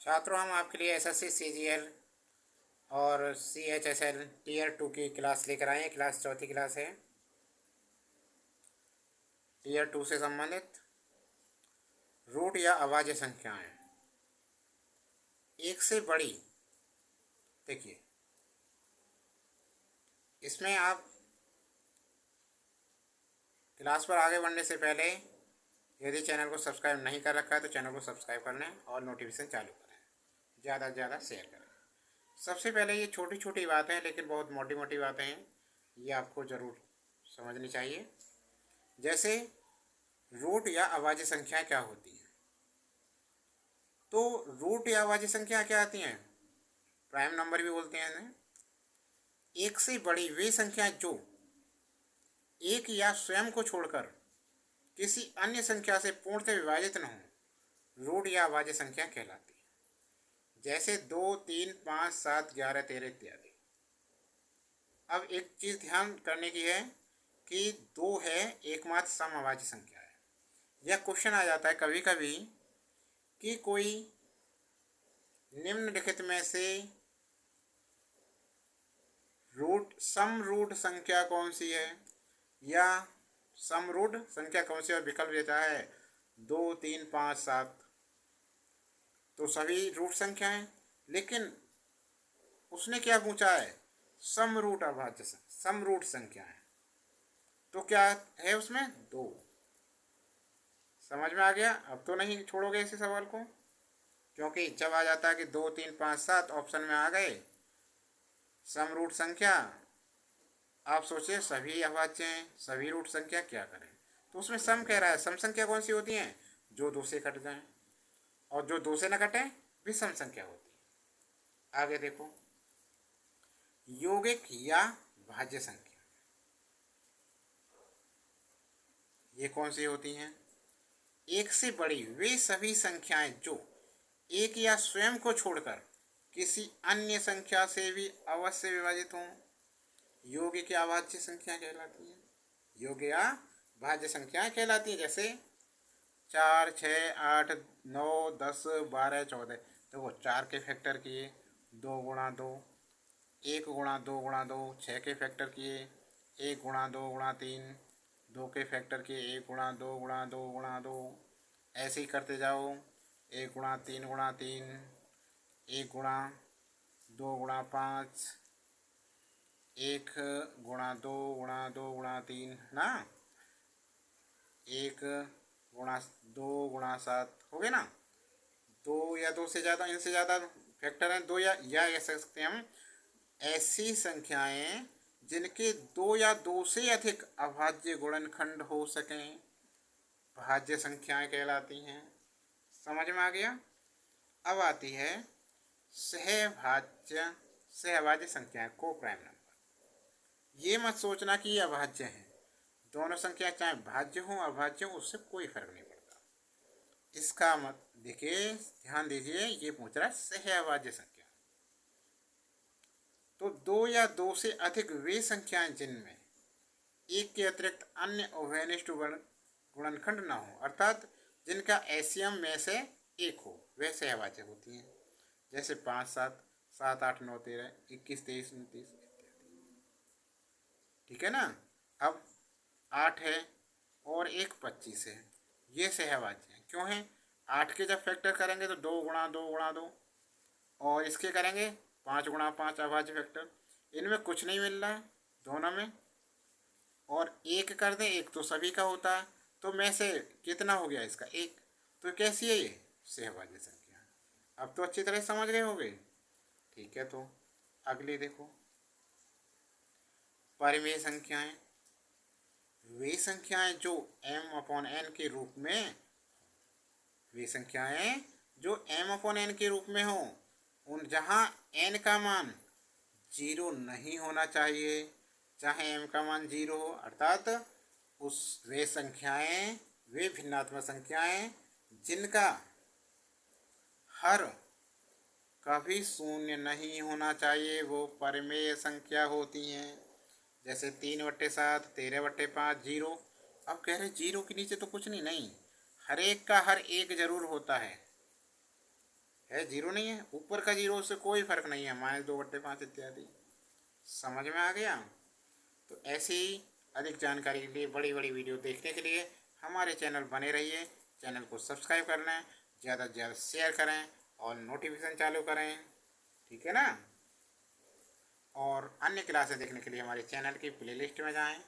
छात्रों, हम आपके लिए एसएससी सीजीएल और सीएचएसएल टीयर 2 की क्लास लेकर आए हैं। क्लास चौथी क्लास है टीयर 2 से संबंधित रूट या अभाज्य संख्याएं। एक से बड़ी, देखिए इसमें आप क्लास पर आगे बढ़ने से पहले यदि चैनल को सब्सक्राइब नहीं कर रखा है तो चैनल को सब्सक्राइब कर लें और नोटिफिकेशन चालू करें, ज़्यादा से ज़्यादा शेयर करें। सबसे पहले ये छोटी छोटी बातें हैं लेकिन बहुत मोटी मोटी बातें हैं, ये आपको ज़रूर समझनी चाहिए। जैसे रूट या अभाज्य संख्याएं क्या होती हैं। तो रूट या अभाज्य संख्या क्या आती हैं, प्राइम नंबर भी बोलते हैं इन्हें। एक से बड़ी वे संख्या जो एक या स्वयं को छोड़कर किसी अन्य संख्या से पूर्णतः विभाजित न हो, रूट या अभाज्य संख्या कहलाती है। जैसे 2, 3, 5, 7, 11, 13 इत्यादि। अब एक चीज़ ध्यान करने की है कि 2 है एकमात्र समअभाज्य संख्या है। यह क्वेश्चन आ जाता है कभी कभी कि कोई निम्नलिखित में से सम रूट संख्या कौन सी है या सम रूट संख्या कौन सी, और विकल्प देता है 2, 3, 5, 7। तो सभी रूट संख्या हैं, लेकिन उसने क्या पूछा है, सम रूट अभाज्य सम रूट संख्या है। तो क्या है उसमें 2। समझ में आ गया? अब तो नहीं छोड़ोगे इस सवाल को, क्योंकि जब आ जाता है कि 2, 3, 5, 7 ऑप्शन में आ गए सम रूट संख्या, आप सोचिए सभी अभाज्य हैं, सभी रूट संख्या क्या करें। तो उसमें सम कह रहा है, सम संख्या कौन सी होती है, जो 2 से कट जाए, और जो 2 से न कटे विषम संख्या होती है। आगे देखो, यौगिक या भाज्य संख्या ये कौन सी होती हैं। एक से बड़ी वे सभी संख्याएं जो एक या स्वयं को छोड़कर किसी अन्य संख्या से भी अवश्य विभाजित हों, यौगिक या भाज्य संख्या कहलाती है। यौगिक या भाज्य संख्याएं कहलाती हैं। जैसे 4, 6, 8, 9, 10, 12, 14। देखो 4 के फैक्टर किए 2 गुणा 2, 1 गुणा 2 गुणा 2, 6 के फैक्टर किए 1 गुणा 2 गुणा 3, 2 के फैक्टर किए 1 गुणा 2 गुणा 2 गुणा 2, ऐसे ही करते जाओ 1 गुणा 3 गुणा 3, 1 गुणा 2 गुणा 5, 1 गुणा 2 गुणा 2 गुणा 3 ना, 1 गुणा 2 गुणा 7 हो गए ना। 2 या 2 से ज़्यादा, इनसे ज़्यादा फैक्टर हैं 2 या कह सकते हैं हम ऐसी संख्याएं जिनके 2 या 2 से अधिक अभाज्य गुणनखंड हो सकें, भाज्य संख्याएं कहलाती हैं। समझ में आ गया? अब आती है सहभाज्य संख्याएं, को प्राइम नंबर। ये मत सोचना कि ये अभाज्य हैं, दोनों संख्या चाहे भाज्य हो अभाज्य हो उससे कोई फर्क नहीं पड़ता। इसका मत देखिए, ध्यान दीजिए, ये पूछ रहा है सहभाज्य संख्या। तो 2 या 2 से अधिक वे संख्याएं जिनमें एक के अतिरिक्त अन्य उभयनिष्ठ गुणनखंड न हो, अर्थात जिनका एलसीएम में से एक हो, वे सहभाज्य होती हैं। जैसे 5, 7, 7, 8, 9, 13, 21, 23, 29 इत्यादि। ठीक है ना। अब 8 है और 1 25 है, ये सहभाज्य हैं। क्यों है? 8 के जब फैक्टर करेंगे तो 2 गुणा 2 गुणा 2, और इसके करेंगे 5 गुणा 5 अभाज्य फैक्टर। इनमें कुछ नहीं मिल रहा है दोनों में, और 1 कर दें, 1 तो सभी का होता है, तो में से कितना हो गया इसका 1। तो कैसी है ये सहभाज्य संख्या। अब तो अच्छी तरह समझ गए होंगे। ठीक है, तो अगली देखो, परिमेय संख्याएं। वे संख्याएं जो m/n के रूप में, वे संख्याएं जो m/n के रूप में हो, उन जहां n का मान 0 नहीं होना चाहिए, चाहे m का मान 0 हो, अर्थात वे संख्याएं, वे भिन्नात्मक संख्याएं जिनका हर कभी शून्य नहीं होना चाहिए, वो परिमेय संख्या होती हैं। जैसे 3/7, 13/5 0। अब कह रहे 0 के नीचे तो कुछ नहीं, हर एक का हर एक जरूर होता है। है, जीरो नहीं है, ऊपर का जीरो से कोई फर्क नहीं है, -2/5 इत्यादि। समझ में आ गया? तो ऐसे ही अधिक जानकारी के लिए, बड़ी बड़ी वीडियो देखने के लिए हमारे चैनल बने रहिए। चैनल को सब्सक्राइब कर लें, ज़्यादा से ज़्यादा शेयर करें और नोटिफिकेशन चालू करें, ठीक है ना? और अन्य क्लासें देखने के लिए हमारे चैनल की प्लेलिस्ट में जाएं।